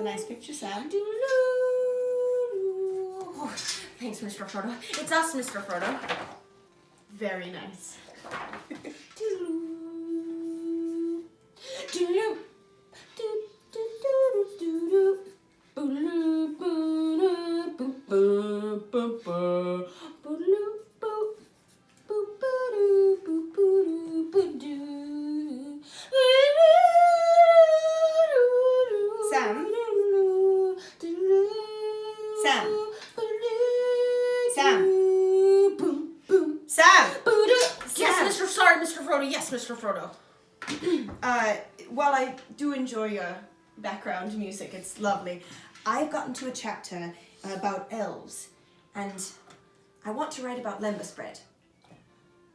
a nice picture, Sam. Oh, thanks, Mr. Frodo. It's us, Mr. Frodo. Very nice. Mr. Frodo. Yes, Mr. Frodo. While I do enjoy your background music, it's lovely, I've gotten to a chapter about elves, and I want to write about lembas bread.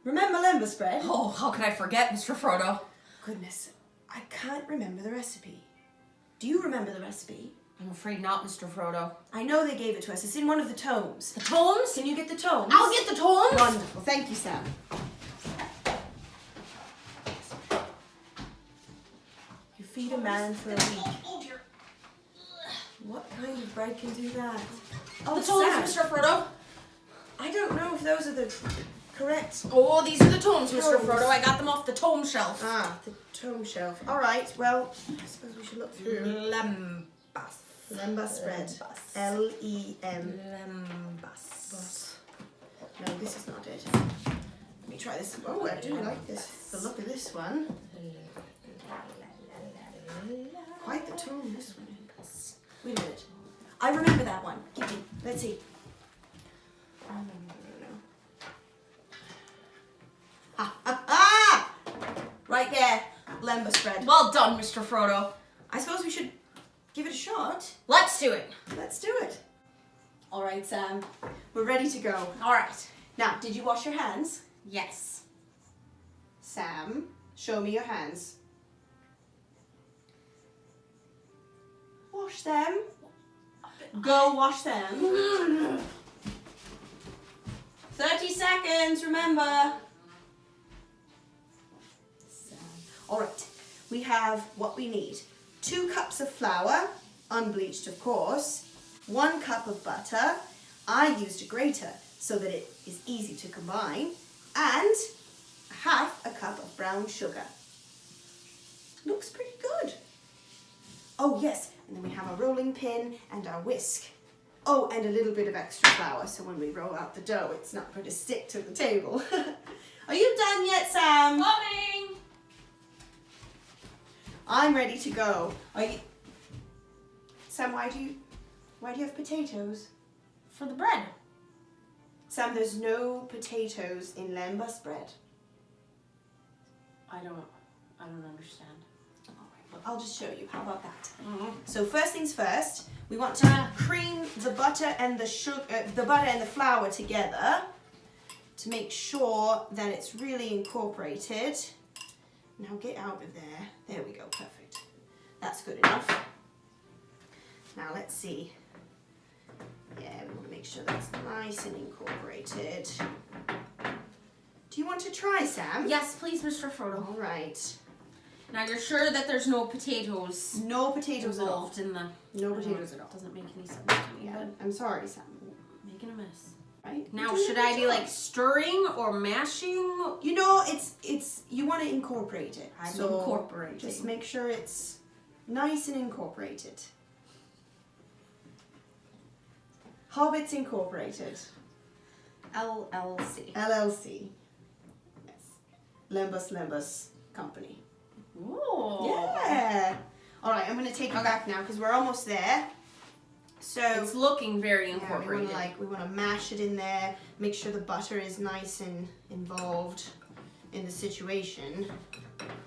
Remember lembas bread? Oh, how could I forget, Mr. Frodo? Goodness, I can't remember the recipe. Do you remember the recipe? I'm afraid not, Mr. Frodo. I know they gave it to us. It's in one of the tomes. The tomes? Can you get the tomes? I'll get the tomes! Wonderful. Thank you, Sam. You feed a man for a week. Oh, dear. What kind of bread can do that? Oh, the tomes, Sam. Mr. Frodo. I don't know if those are the correct... Oh, these are the tomes, Mr. Tomes. Frodo. I got them off the tome shelf. Ah, the tome shelf. All right, well, I suppose we should look through. Lembas. Lembas bread. Lembas. L-E-M. Lembas. No, this is not it. Let me try this. Oh, I do like this. The look of this one. Quite the tone, this one. Wait a minute. I remember that one. Give me. Let's see. No. Ah! Right there. Lembas bread. Well done, Mr. Frodo. I suppose we should give it a shot. Let's do it. Let's do it. All right, Sam. We're ready to go. All right. Now, did you wash your hands? Yes. Sam, show me your hands. Wash them. Go wash them. 30 seconds, remember. All right, we have what we need. 2 cups of flour, unbleached of course, 1 cup of butter. I used a grater so that it is easy to combine, and half a cup of brown sugar. Looks pretty good. Oh yes, and then we have a rolling pin and our whisk. Oh, and a little bit of extra flour, so when we roll out the dough, it's not going to stick to the table. Are you done yet, Sam? Coming. I'm ready to go. Are you... Sam, why do you have potatoes? For the bread. Sam, there's no potatoes in lembas bread. I don't understand. Well, I'll just show you. How about that? Mm-hmm. So first things first, we want to cream the butter and the flour together to make sure that it's really incorporated. Now get out of there. There we go. Perfect. That's good enough. Now let's see. Yeah, we want to make sure that's nice and incorporated. Do you want to try, Sam? Yes, please, Mr. Frodo. All right. Now you're sure that there's no potatoes No potatoes at all. involved in the... No potatoes at all. Doesn't make any sense to me. Yeah, But I'm sorry, Sam. making a mess. Right? Now, You're doing should a good I be job. like stirring or mashing? You know, it's you want to incorporate it. I'm so incorporating. Just make sure it's nice and incorporated. Hobbits Incorporated. LLC. LLC. Yes. Lembas Company. Ooh. Yeah. All right, I'm going to take it back now because we're almost there. So It's looking very yeah, incorporated. we want to mash it in there, make sure the butter is nice and involved in the situation.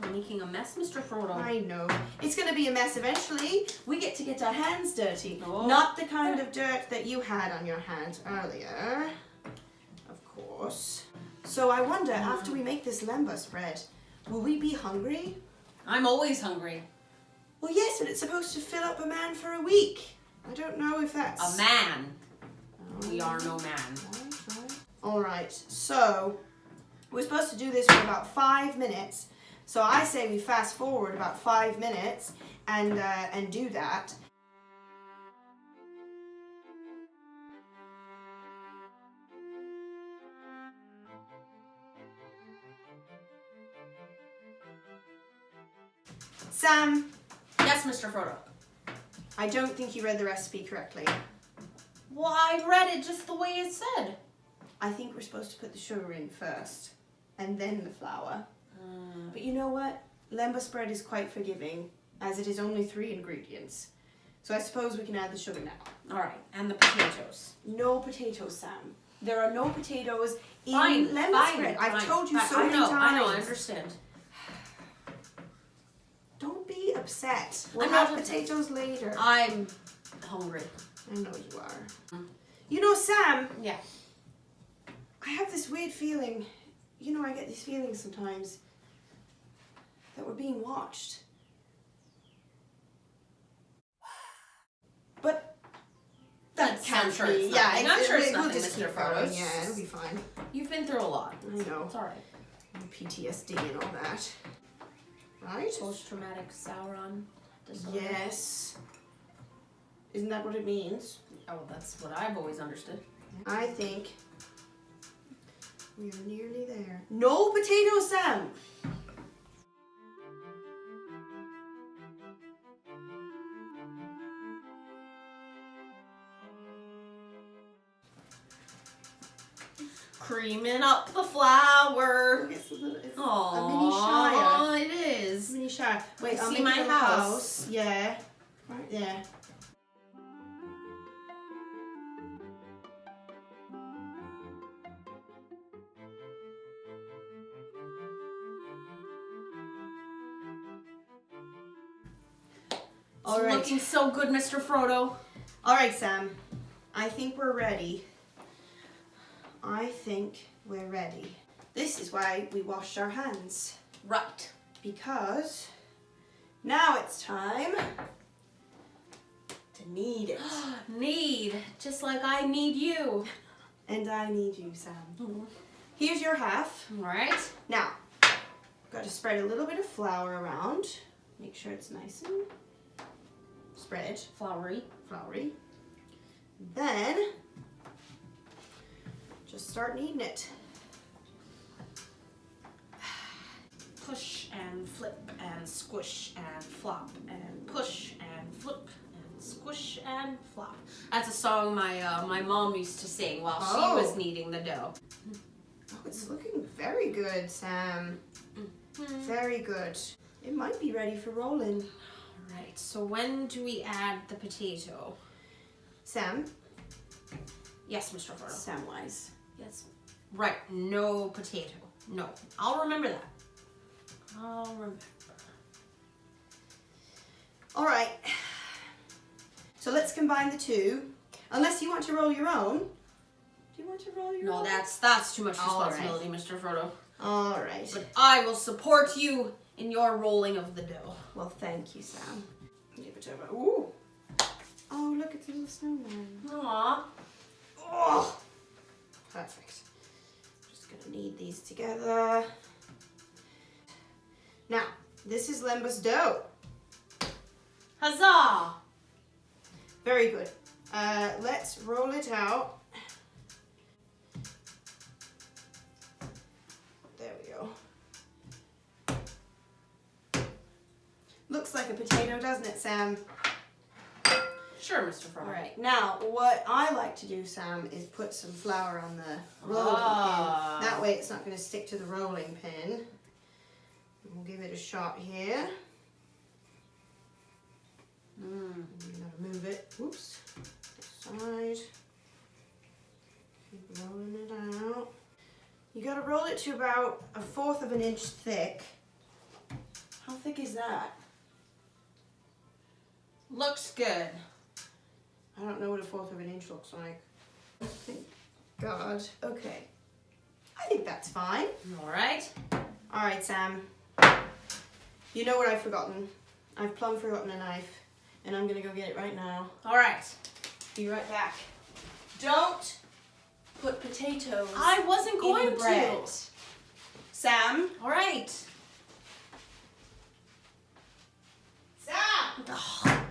We're making a mess, Mr. Frodo. I know. It's going to be a mess eventually. We get our hands dirty. Oh. Not the kind of dirt that you had on your hands earlier, of course. So I wonder, after we make this lembas bread, will we be hungry? I'm always hungry. Well, yes, but it's supposed to fill up a man for a week. I don't know if that's... A man. Oh. We are no man. All right, so we're supposed to do this for about 5 minutes. So I say we fast forward about 5 minutes and do that. Sam, Yes, Mr. Frodo. I don't think you read the recipe correctly. Well, I read it just the way it said. I think we're supposed to put the sugar in first and then the flour. But you know what? Lembas bread is quite forgiving, as it is only 3 ingredients. So I suppose we can add the sugar now. All right, and the potatoes. No potatoes, Sam. There are no potatoes in Fine, Lembas bread. I've told you so many times. I know, I understand. Don't be upset. We'll I'm have not potatoes later. I'm hungry. I know you are. You know, Sam, Yeah. I have this weird feeling. You know, I get these feelings sometimes that we're being watched. But that can't I'm sure be. it's Yeah, nothing. I'm sure it's we'll nothing, just Mr. keep Frodo. going. Yeah, it'll be fine. You've been through a lot. I know. It's all right. PTSD and all that. Right? Post-traumatic Sauron disorder. Yes. Isn't that what it means? Oh, that's what I've always understood. I think we're nearly there. No potatoes, Sam! Creaming up the flour. It's a mini Oh, shire. it is. Mini shire. Wait, I'll See make my it a house? Yeah. Right there. All right. Looking so good, Mr. Frodo. All right, Sam. I think we're ready. I think we're ready. This is why we washed our hands. Right. Because now it's time to knead it. Need, just like I need you. And I need you, Sam. Here's your half. All right. Now, got to spread a little bit of flour around. Make sure it's nice and spread. Floury. Then, just start kneading it. Push and flip and squish and flop and push and flip and squish and flop. That's a song my mom used to sing while she was kneading the dough. Oh, it's looking very good, Sam. Very good. It might be ready for rolling. Right, so when do we add the potato? Sam? Yes, Mr. Frodo. Samwise. Yes. Right, no potato. No. I'll remember that. I'll remember. All right. So let's combine the two. Unless you want to roll your own. Do you want to roll your own? No, that's too much All right. responsibility, Mr. Frodo. All right. But I will support you in your rolling of the dough. Well, thank you, Sam. Give it over. Ooh. Oh, look, it's a little snowman. Aww. Oh, perfect. Just gonna knead these together. Now, this is Lembas dough. Huzzah! Very good. Let's roll it out. There we go. Looks like a potato, doesn't it, Sam? Sure, Mr. Frodo. All right. Now, what I like to do, Sam, is put some flour on the rolling pin. That way it's not going to stick to the rolling pin. We'll give it a shot here. I'm gonna move it. Oops. Side. Keep rolling it out. You gotta roll it to about 1/4 of an inch thick. How thick is that? Looks good. I don't know what 1/4 of an inch looks like. Thank God. Okay. I think that's fine. All right. All right, Sam. You know what I've forgotten? I've plumb forgotten a knife, and I'm gonna go get it right now. All right. Be right back. Don't put potatoes I wasn't in going the bread. to. Sam? All right. Sam! Ugh.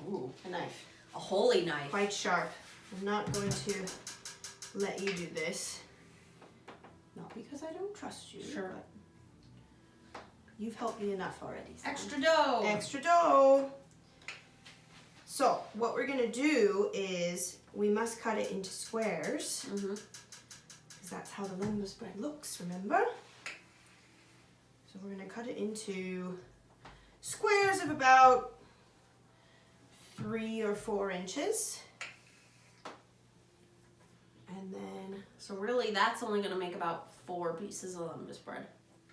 Ooh, A knife. a holy knife. Quite sharp. I'm not going to let you do this. Not because I don't trust you. Sure. But you've helped me enough already. Sam. Extra dough. Extra dough. So what we're gonna do is we must cut it into squares. Because that's how the lembas bread looks, remember? So we're gonna cut it into squares of about 3 or 4 inches. And then... So really, that's only going to make about 4 pieces of lembas bread.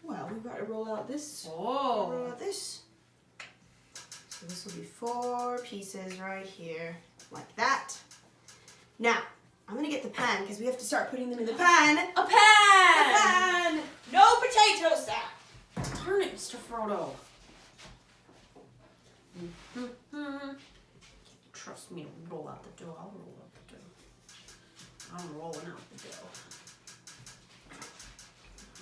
Well, we've got to roll out this. Oh. Roll out this. So this will be 4 pieces right here, like that. Now, I'm going to get the pan because we have to start putting them in the pan. A pan! A pan! No potatoes, Sam! Darn it, Mr. Frodo. Trust me to roll out the dough. I'll roll out the dough. I'm rolling out the dough.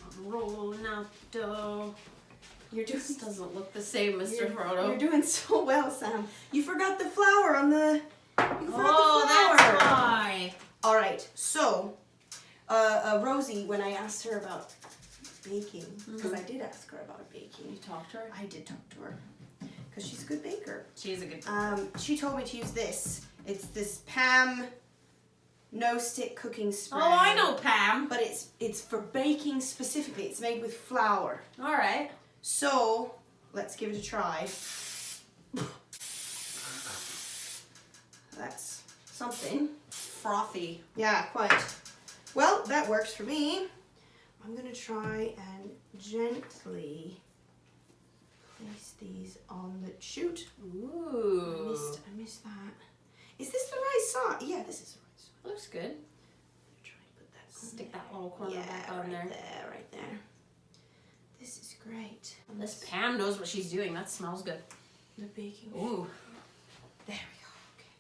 I'm rolling out the dough. This doesn't look the same, Mr. Frodo. You're doing so well, Sam. You forgot the flour on the... That's why. All right, so Rosie, when I asked her about baking, because I did ask her about baking. You talked to her? I did talk to her, because she's a good baker. She's a good baker. She told me to use this. It's this Pam no-stick cooking spray. Oh, I know Pam. But it's for baking specifically. It's made with flour. All right. So, let's give it a try. That's something. Frothy. Yeah, quite. Well, that works for me. I'm going to try and gently place these on the chute. Ooh. I missed that. Is this the right size? Yeah, this is the right size. Looks good. Try and put that Stick that little corner back on right there. Right there. This is great. This Pam knows what she's doing. That smells good. The baking. Ooh. There we go. Okay.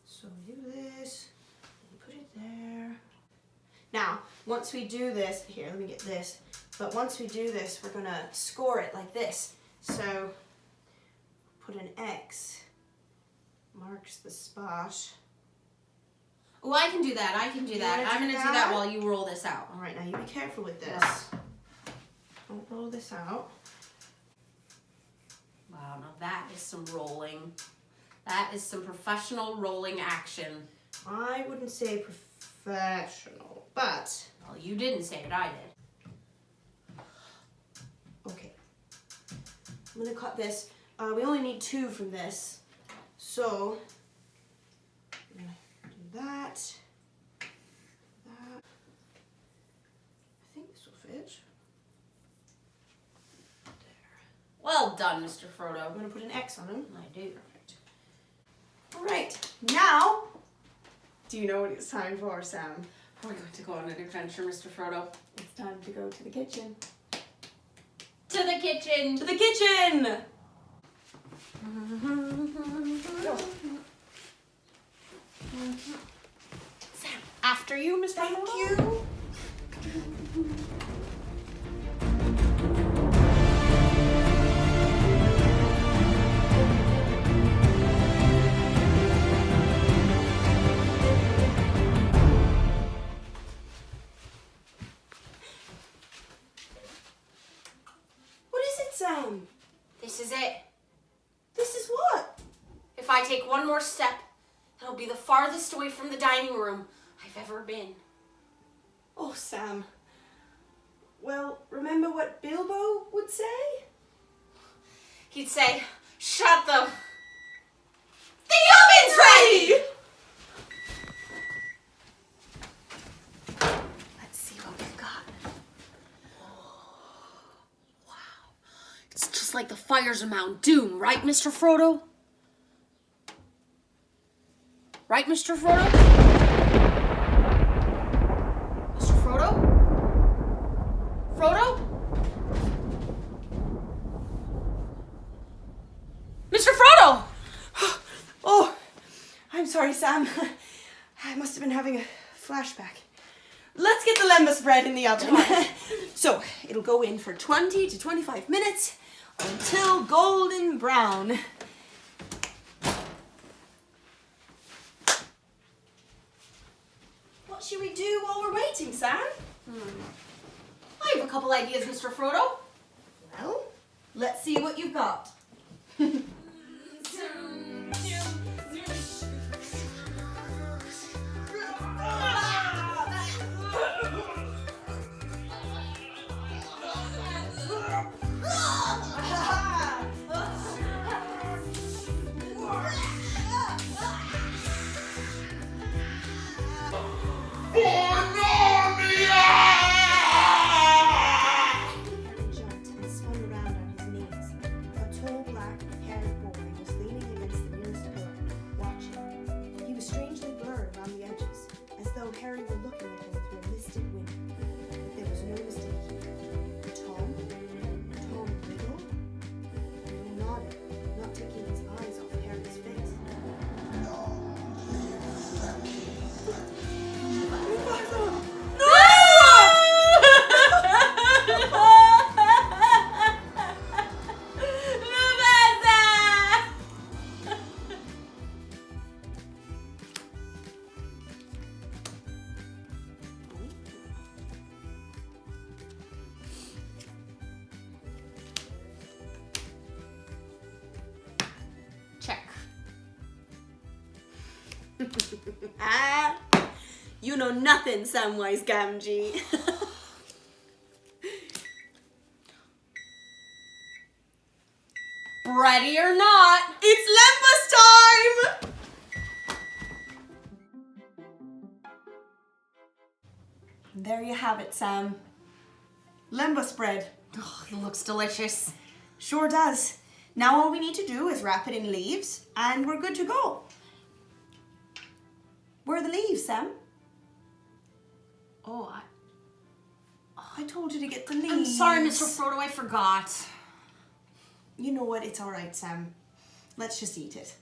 So we do this. And put it there. Now, once we do this, here, let me get this. But once we do this, we're going to score it like this. So, put an X. Marks the spot. Oh, I can do that. I can do that. I'm going to do that while you roll this out. All right, now you be careful with this. Yes. Don't roll this out. Wow, now that is some rolling. That is some professional rolling action. I wouldn't say professional, but... Well, you didn't say it. I did. Okay. I'm going to cut this. We only need 2 from this. So, I'm going to do that. That. I think this will fit. Well done, Mr. Frodo. I'm going to put an X on him. I do. Perfect. All right. Now, do you know what it's time for, Sam? We're going to go on an adventure, Mr. Frodo. It's time to go to the kitchen. To the kitchen. To the kitchen! Sam, after you, Mr. Thank Frodo. you. What is it, Sam? This is it. This is what? If I take one more step, it'll be the farthest away from the dining room I've ever been. Oh, Sam. Well, remember what Bilbo would say? He'd say, shut them. The oven's ready! Let's see what we've got. Wow. It's just like the fires of Mount Doom, right, Mr. Frodo? Right, Mr. Frodo? Mr. Frodo? Frodo? Mr. Frodo! Oh, I'm sorry, Sam. I must have been having a flashback. Let's get the lembas bread in the oven. So, it'll go in for 20 to 25 minutes until golden brown. What should we do while we're waiting, Sam? I have a couple ideas, Mr. Frodo. Well, let's see what you've got. Check. You know nothing, Samwise Gamgee. Ready or not, It's Lembas time! There you have it, Sam. Lembas bread. oh, it looks delicious. Sure does. Now all we need to do is wrap it in leaves and we're good to go. Where are the leaves, Sam? Oh, I told you to get the leaves. I'm sorry, Mr. Frodo, I forgot. You know what? It's all right, Sam. Let's just eat it.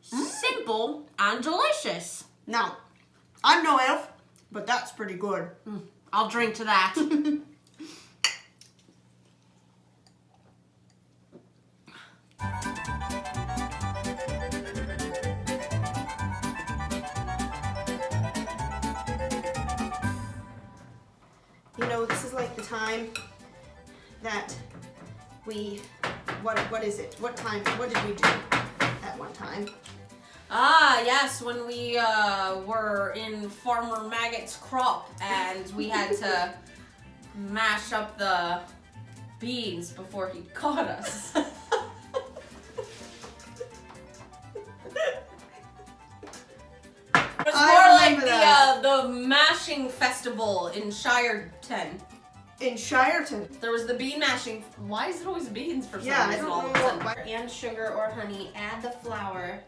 Simple and delicious. Now, I'm no elf, but that's pretty good. I'll drink to that. You know, this is like the time that what is it? What did we do at one time? Ah, yes, when we were in Farmer Maggot's crop and we had to mash up the beans before he caught us. It was more like the mashing festival in Shireton. In Shireton. There was the bean mashing. Why is it always beans for some Yeah, I reason don't all of know a sudden? why. And sugar or honey, add the flour.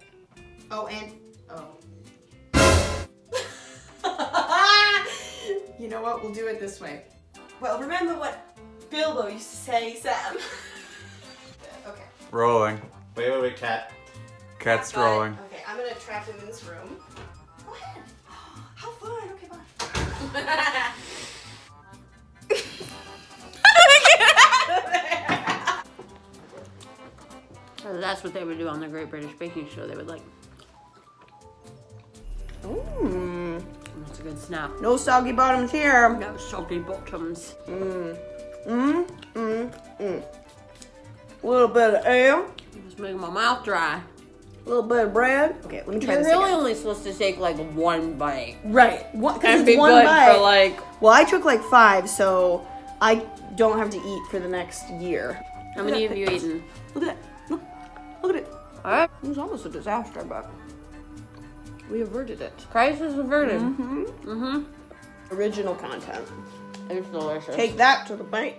Oh, and you know what? We'll do it this way. Well, remember what Bilbo used to say, Sam. Okay. Rolling. Wait, cat. Cat's Got it. rolling. Okay, I'm gonna trap him in this room. Go ahead. How fun. Okay, bye. That's what they would do on the Great British Baking Show. They would like, Mmm. that's a good snap. No soggy bottoms here. No soggy bottoms. Mmm. Mmm. Mmm. Mmm. A little bit of ale. Just making my mouth dry. A little bit of bread. Okay, let me try You're this really again. only supposed to take like one bite. Right. Because And it's be one good bite. for like, Well, I took like 5, so I don't have to eat for the next year. how many have you eaten? Look at that. Look at it. Alright. It was almost a disaster, but we averted it. Crisis averted. Mm-hmm. Mm-hmm. Original content. It's delicious. Take that to the bank.